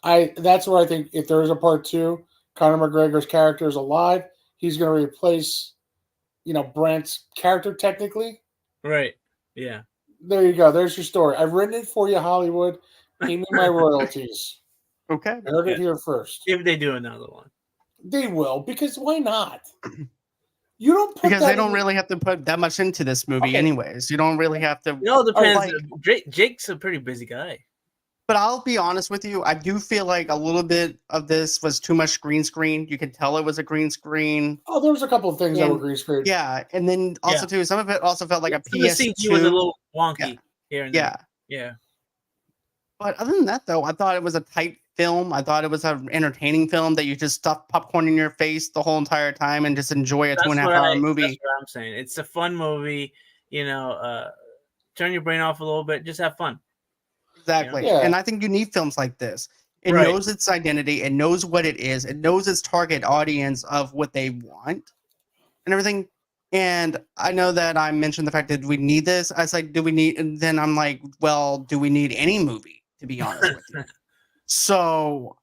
that's where I think if there is a part 2, Conor McGregor's character is alive. He's going to replace, Brent's character technically. Right. Yeah. There you go. There's your story. I've written it for you, Hollywood. Pay me my royalties. Okay. I heard it here first. If they do another one. They will, because why not? You don't put because they don't really have to put that much into this movie, anyways. You don't really have to. It all depends. Jake's a pretty busy guy. But I'll be honest with you, I do feel like a little bit of this was too much green screen. You could tell it was a green screen. Oh, there was a couple of things that were green screen. Yeah, and then also too, some of it also felt like a PS2. The CG was a little wonky here and there. Yeah. But other than that, though, I thought it was a tight film. I thought it was an entertaining film that you just stuff popcorn in your face the whole entire time and just enjoy a 2.5-hour movie. That's what I'm saying. It's a fun movie. Turn your brain off a little bit. Just have fun. Exactly. Yeah. And I think you need films like this. It knows its identity. It knows what it is. It knows its target audience of what they want and everything. And I know that I mentioned the fact that we need this. I was like, do we need? And then I'm like, well, do we need any movie, to be honest with you? So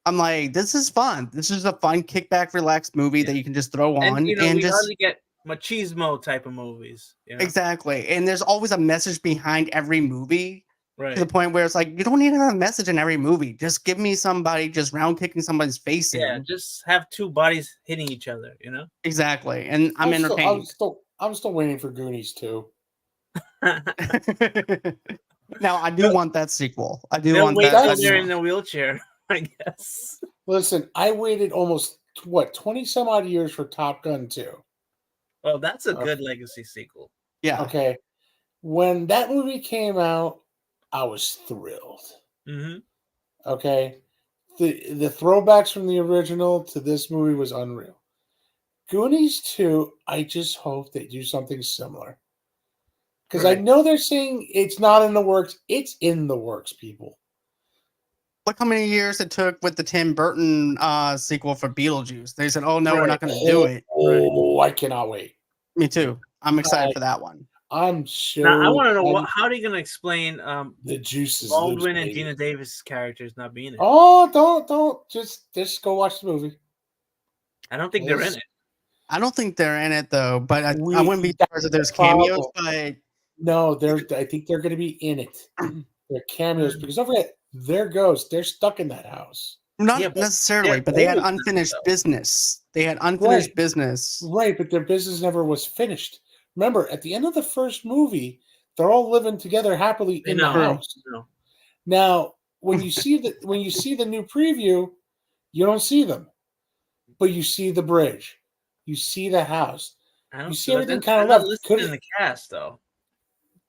I'm like, this is fun. This is a fun, kickback, relaxed movie that you can just throw on. And we just hardly get machismo type of movies. Exactly. And there's always a message behind every movie. Right. To the point where it's like, you don't need to have a message in every movie. Just give me somebody just round kicking somebody's face in. Yeah, just have two bodies hitting each other, Exactly. And I'm entertained. I'm still waiting for Goonies 2. Now, I do want that sequel. I do want that. That they're in the wheelchair, I guess. Listen, I waited almost, 20 some odd years for Top Gun 2. Well, that's a good legacy sequel. Yeah. Okay. When that movie came out, I was thrilled. Mm-hmm. Okay. The throwbacks from the original to this movie was unreal. Goonies 2, I just hope they do something similar. Because I know they're saying it's not in the works. It's in the works, people. Look how many years it took with the Tim Burton sequel for Beetlejuice. They said, oh, no, we're not going to do it. Oh, I cannot wait. Me too. I'm excited for that one. I'm sure. Now, I want to know how are you going to explain the juices Baldwin and Gina Davis' characters not being in it? Oh, don't just go watch the movie. I don't think they're in it. I don't think they're in it though, but I wouldn't be surprised if there's cameos. But no, I think they're going to be in it. They're cameos because don't forget, they're ghosts. They're stuck in that house. Not necessarily, but they had unfinished business. They had unfinished business. Right, but their business never was finished. Remember, at the end of the first movie, they're all living together happily in the house. No. Now, when you see the new preview, you don't see them, but you see the bridge, you see the house, you see everything kind of left. Listed in the cast, though.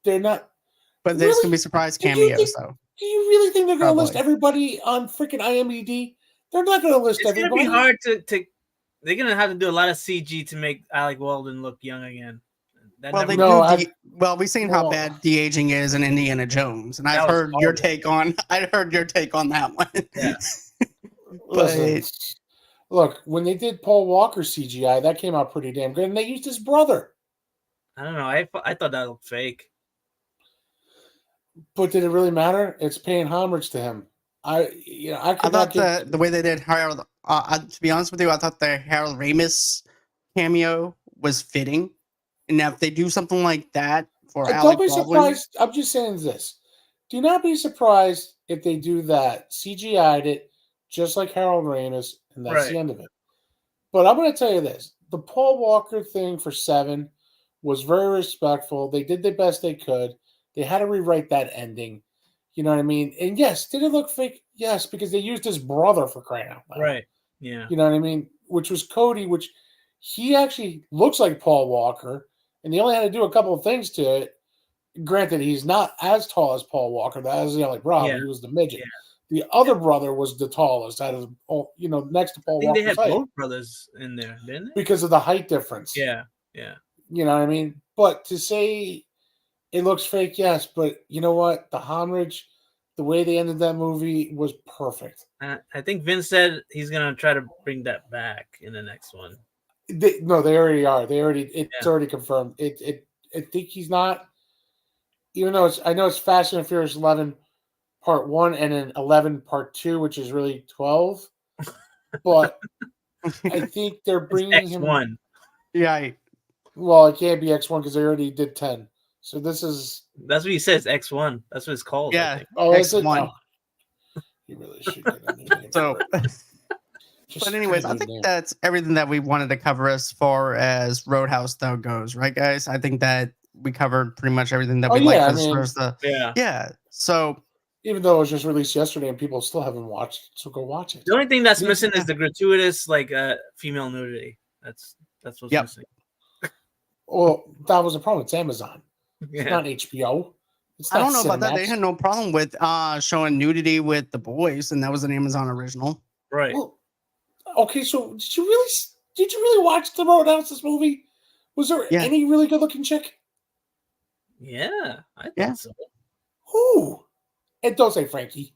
They're not. But there's gonna be surprise cameos, though. Do you really think they're going to list everybody on freaking IMDb? They're not going to list everybody. It's going to be hard to. They're going to have to do a lot of CG to make Alec Baldwin look young again. We've seen how bad de-aging is in Indiana Jones, and I've heard your take on that one. Yeah. Listen, look, when they did Paul Walker CGI, that came out pretty damn good, and they used his brother. I don't know. I thought that looked fake. But did it really matter? It's paying homage to him. I thought the way they did Harold. To be honest with you, I thought the Harold Ramis cameo was fitting. And if they do something like that for Alec Baldwin, surprised. I'm just saying this. Do not be surprised if they do that. CGI'd it just like Harold Ramis, and that's the end of it. But I'm going to tell you this. The Paul Walker thing for 7 was very respectful. They did the best they could. They had to rewrite that ending. You know what I mean? And yes, did it look fake? Yes, because they used his brother for crying out loud. Right. Yeah. You know what I mean? Which was Cody, which he actually looks like Paul Walker. And they only had to do a couple of things to it. Granted, he's not as tall as Paul Walker. That was the only problem. Yeah. He was the midget. Yeah. The other brother was the tallest out of, next to Paul Walker. They had both brothers in there, didn't they? Because of the height difference. Yeah, yeah. You know what I mean? But to say it looks fake, yes. But you know what? The homage, the way they ended that movie was perfect. I think Vince said he's going to try to bring that back in the next one. They already are. It's already confirmed. I think he's not. Even though I know it's Fast and Furious 11, Part 1 and then 11 Part 2, which is really 12. But I think they're bringing him. X1. Yeah. Well, it can't be X1 because they already did 10. So this is. That's what he says. X1. That's what it's called. I Yeah. think. Oh, is it? X1. Oh, you really should get a new name. So, but anyways, I think that's everything that we wanted to cover as far as Roadhouse though goes, right, guys? I think that we covered pretty much everything that we like as far as the yeah. So even though it was just released yesterday and people still haven't watched, so go watch it. The only thing that's missing is the gratuitous female nudity. That's what's missing. Well, that was a problem. It's Amazon. Yeah. It's not HBO. It's I not don't know about that. They Cinemax. had no problem with showing nudity with the boys, and that was an Amazon original. Right. Well, okay, so did you really watch the Roadhouse this movie? Was there any really good looking chick? Yeah, I thought so. Who? And don't say Frankie.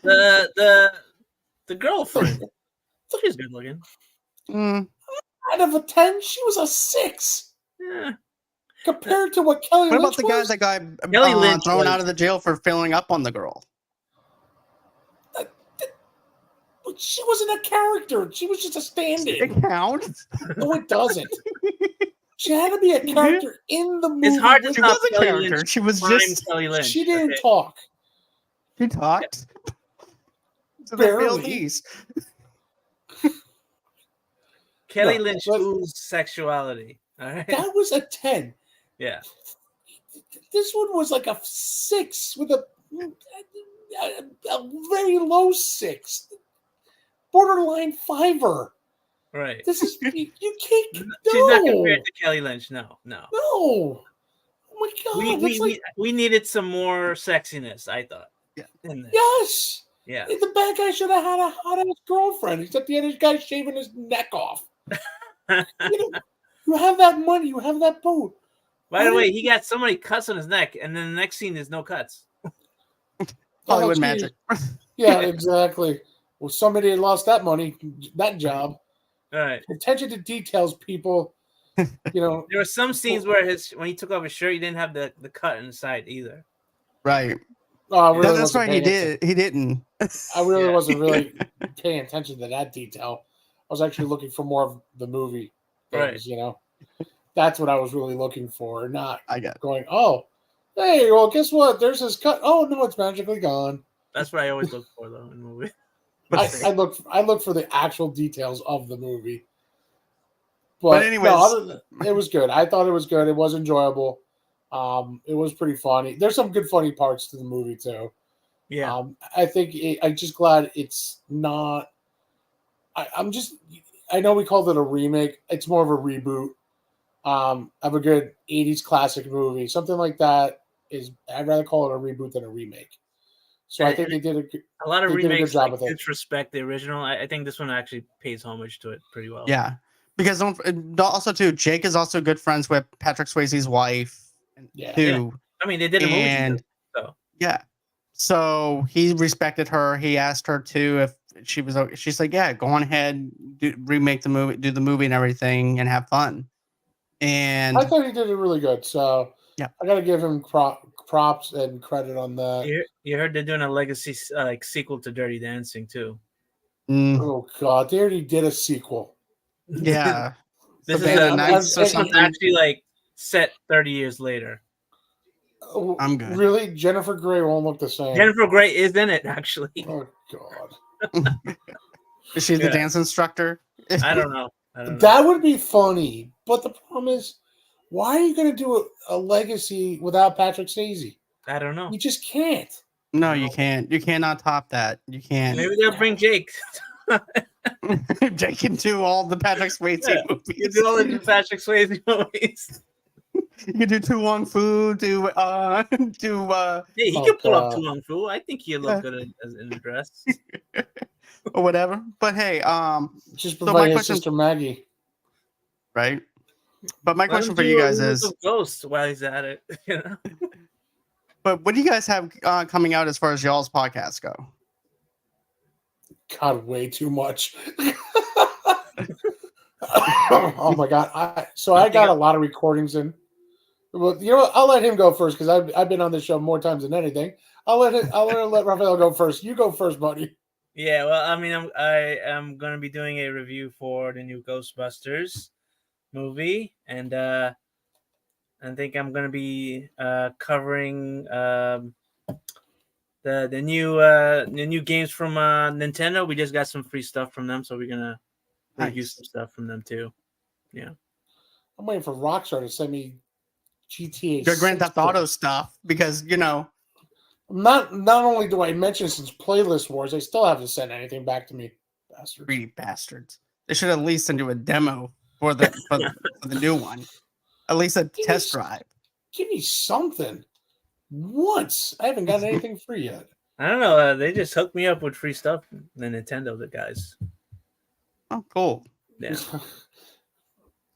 The girlfriend. She's good looking. Out of a 10, she was a 6. Yeah. Compared to what Kelly Lynch What about the guy that got thrown out of the jail for filling up on the girl? She wasn't a character. She was just a stand-in. It counts? No, it doesn't. She had to be a character in the movie. It's hard to She top was a Kelly character. Lynch. She was Prime just Kelly Lynch. She didn't talk. She talked. So Barely. Kelly Lynch oozed sexuality. All right. That was a 10. Yeah. This one was like a 6 with a very low 6. Borderline 5er. Right. This is you can't. She's not compared to Kelly Lynch. No. Oh my god! We needed some more sexiness. I thought. Yeah. Yes. Yeah. The bad guy should have had a hot ass girlfriend. Except the other guy shaving his neck off. You have that money. You have that boat. By the way, he got so many cuts on his neck, and then the next scene there's no cuts. Hollywood magic. Yeah, exactly. Well, somebody had lost that money, that job. All right. Attention to details, people. There were some scenes where when he took off his shirt, he didn't have the cut on the side either. Right. Oh, really that's right. He didn't. I really wasn't really paying attention to that detail. I was actually looking for more of the movie things, right. That's what I was really looking for, not going, oh, hey, well, guess what? There's his cut. Oh, no, it's magically gone. That's what I always look for, though, in a movie. I look for the actual details of the movie. But anyways, it was good. I thought it was good. It was enjoyable. It was pretty funny. There's some good funny parts to the movie too. Yeah. I think I'm just glad it's not. I know we called it a remake. It's more of a reboot. Of a good 80s classic movie, something like that I'd rather call it a reboot than a remake. So I think they did a lot of remakes disrespect the original. I think this one actually pays homage to it pretty well. Yeah, because also too, Jake is also good friends with Patrick Swayze's wife. Yeah. Too. I mean, they did a movie together, so. Yeah. So he respected her. He asked her to if she was. She's like, yeah, go on ahead, remake the movie, do the movie and everything, and have fun. And I thought he did it really good. So yeah, I got to give him props and credit on that. You heard they're doing a legacy sequel to Dirty Dancing too. Oh God, they already did a sequel. Yeah, this is actually set 30 years later. I'm good. Really, Jennifer Grey won't look the same. Jennifer Grey is in it actually. Oh God, is she the dance instructor? I don't know. That would be funny, but the problem is, why are you going to do a legacy without Patrick Swayze? I don't know. You just can't. No, you can't. You cannot top that. You can't. Maybe they'll bring Jake. Jake can do all the Patrick Swayze movies. You do all the Patrick Swayze movies. You can do Tu Wong Fu. Yeah, he can pull up Tu Wong Fu. I think he'd look good in the dress. Or whatever. But hey, just provide his sister Maggie. Right. But my question for you guys is Ghost while he's at it, But what do you guys have coming out as far as y'all's podcasts go? God, way too much. Oh my God. I got a lot of recordings in. Well, you know what? I'll let him go first because I've been on this show more times than anything. I'll let Raphael go first. You go first, buddy. Yeah, well, I mean, I am gonna be doing a review for the new Ghostbusters movie, and I think I'm gonna be covering the new games from Nintendo. We just got some free stuff from them, so we're gonna review some stuff from them too. Yeah, I'm waiting for Rockstar to send me GTA. Your Grand Theft Auto stuff because Not only do I mention since Playlist Wars, they still haven't sent anything back to me. Bastards. greedy bastards. They should at least send you a demo for the new one. At least a test drive. Give me something. Once. I haven't gotten anything free yet. I don't know. They just hooked me up with free stuff. The Nintendo, the guys. Oh, cool. Yeah.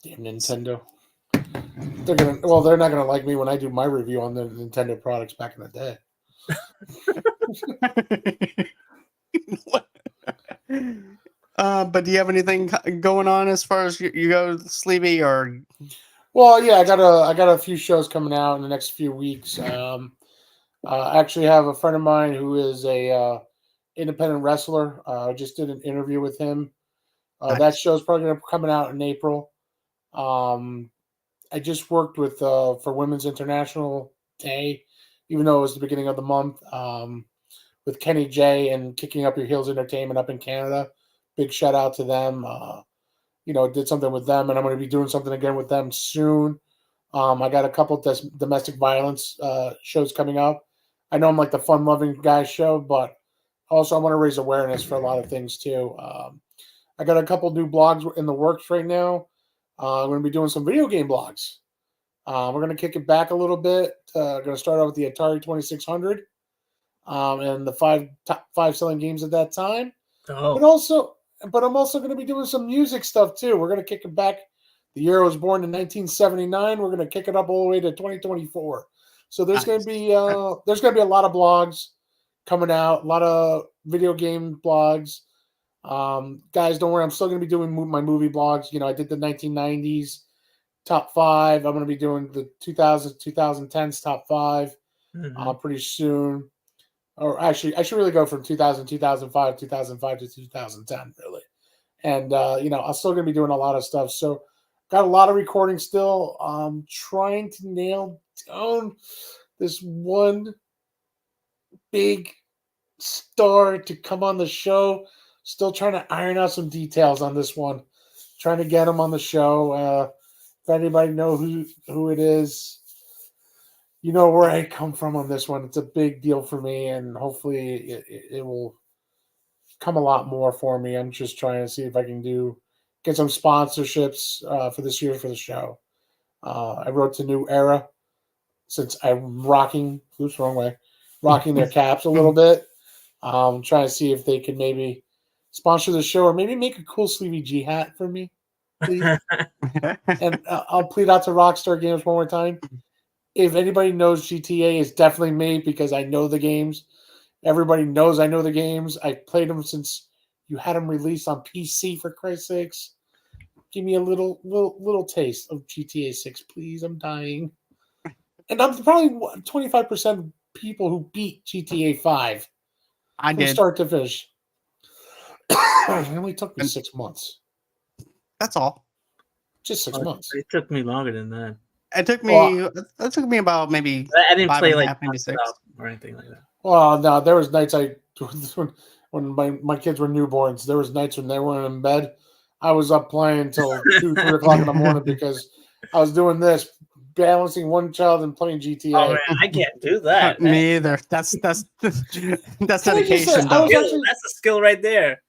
Damn Nintendo. They're not gonna like me when I do my review on the Nintendo products back in the day. But do you have anything going on as far as you go, Sleepy? Or well, yeah, I got a few shows coming out in the next few weeks. I actually have a friend of mine who is a independent wrestler. I just did an interview with him. Nice. That show's probably going to be coming out in April. I just worked with for Women's International Day, even though it was the beginning of the month, with Kenny J and Kicking Up Your Heels Entertainment up in Canada. Big shout out to them. Did something with them, and I'm going to be doing something again with them soon. I got a couple domestic violence shows coming up. I know I'm like the fun-loving guy show, but also I want to raise awareness for a lot of things too. I got a couple new blogs in the works right now. I'm going to be doing some video game blogs. We're going to kick it back a little bit. Going to start out with the Atari 2600 and the top five selling games at that time. Oh. But I'm also going to be doing some music stuff too. We're going to kick it back. The year I was born in 1979. We're going to kick it up all the way to 2024. So there's going to be a lot of blogs coming out, a lot of video game blogs. Guys, don't worry. I'm still going to be doing my movie blogs. I did the 1990s top five. I'm going to be doing the 2000s, 2010s top five pretty soon. Or actually, I should really go from 2000, 2005 to 2010, really. And, I'm still going to be doing a lot of stuff. So got a lot of recording still. Trying to nail down this one big star to come on the show. Still trying to iron out some details on this one. Trying to get him on the show. If anybody know who it is, you know where I come from on this one. It's a big deal for me, and hopefully it will come a lot more for me. I'm just trying to see if I can get some sponsorships for this year for the show. I wrote to New Era since I'm rocking their caps a little bit. Trying to see if they can maybe sponsor the show or maybe make a cool Sleevey G hat for me, please. And I'll plead out to Rockstar Games one more time. If anybody knows GTA, it's definitely me because I know the games. Everybody knows I know the games. I played them since you had them released on PC, for Christ's sakes. Give me a little taste of GTA 6, please. I'm dying. And I'm probably 25% of people who beat GTA 5 from start to finish. It only took me 6 months. That's all. Just 6 months. It took me longer than that. It took me about maybe. I didn't play like maybe 6 or anything like that. Well, no, there was nights when my kids were newborns. There was nights when they weren't in bed. I was up playing until 2, 3 o'clock in the morning because I was doing this, balancing one child and playing GTA. Oh man, I can't do that. Me either. That's dedication. That's a skill right there.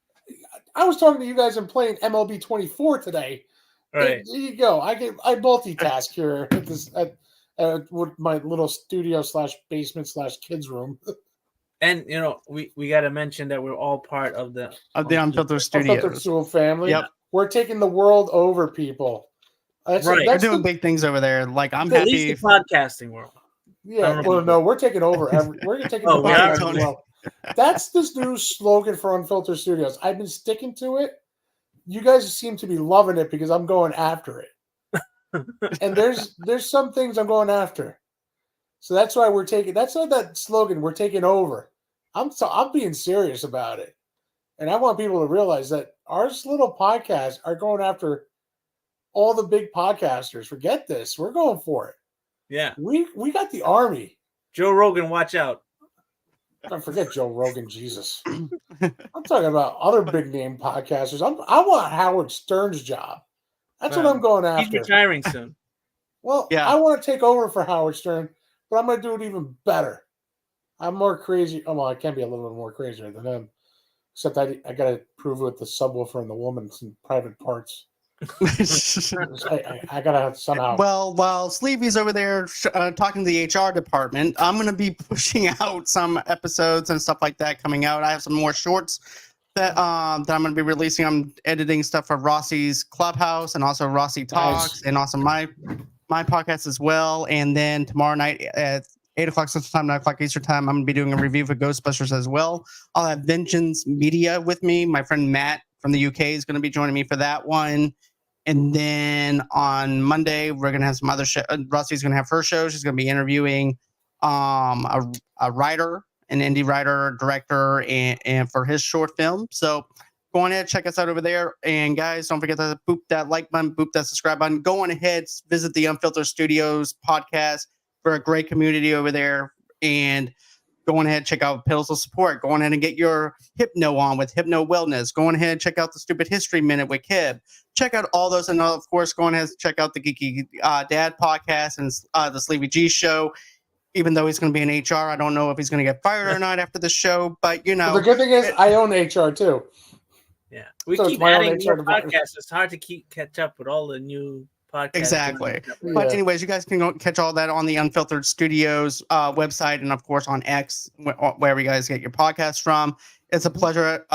I was talking to you guys and playing MLB 24 today. Right. There you go. I multitask here at with my little studio /basement /kids room. And we got to mention that we're all part of the Unfiltered Studios. Unfiltered Stool family. Yep. We're taking the world over, people. We're doing big things over there. Like I'm happy. At least the podcasting world. Yeah. Well, no, we're taking over. We're taking over the world. That's this new slogan for Unfiltered Studios. I've been sticking to it. You guys seem to be loving it because I'm going after it. And there's some things I'm going after. So that's why that's not that slogan, we're taking over. I'm being serious about it. And I want people to realize that our little podcasts are going after all the big podcasters. Forget this. We're going for it. Yeah. We got the army. Joe Rogan, watch out. Don't forget Joe Rogan, Jesus. I'm talking about other big name podcasters. I want Howard Stern's job. That's what I'm going He's after. retiring soon. Well, Yeah. I want to take over for Howard Stern, but I'm going to do it even better. I'm more crazy. Oh, well, I can be a little bit more crazier than him. Except I got to prove it with the subwoofer and the woman's private parts. I gotta somehow. Well, while Sleepy's over there talking to the HR department, I'm going to be pushing out some episodes and stuff like that coming out. I have some more shorts that I'm going to be releasing. I'm editing stuff for Rossie's Clubhouse and also Rossie Talks and also my podcast as well. And then tomorrow night at 8 o'clock Central Time, 9 o'clock Eastern Time, I'm going to be doing a review for Ghostbusters as well. I'll have Vengeance Media with me. My friend Matt from the UK is going to be joining me for that one. And then on Monday, we're going to have some other show. Rossie's going to have her show. She's going to be interviewing a writer, an indie writer, director, and for his short film. So go on ahead, check us out over there. And guys, don't forget to boop that like button, boop that subscribe button. Go on ahead, visit the Unfiltered Studios podcast for a great community over there. And go on ahead, check out Pills of Support. Go on ahead and get your Hypno on with Hypno Wellness. Go on ahead and check out the Stupid History Minute with Kib. Check out all those. And of course, go on ahead and check out the Geeky Dad podcast and the Sleepy G show. Even though he's going to be in HR, I don't know if he's going to get fired or not after the show. But, you know. Well, the good thing is I own HR too. Yeah. We So keep it's my own adding HR more podcasts. It's hard to catch up with all the new podcasts. Exactly. Yeah. But anyways, you guys can go catch all that on the Unfiltered Studios website and, of course, on X, wherever you guys get your podcasts from. It's a pleasure,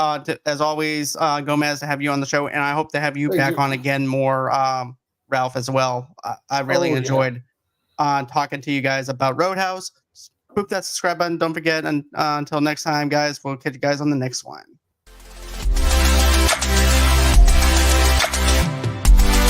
as always, Gomez, to have you on the show. And I hope to have you back on again more, Ralph, as well. I really enjoyed talking to you guys about Roadhouse. Boop that subscribe button. Don't forget. And until next time, guys, we'll catch you guys on the next one.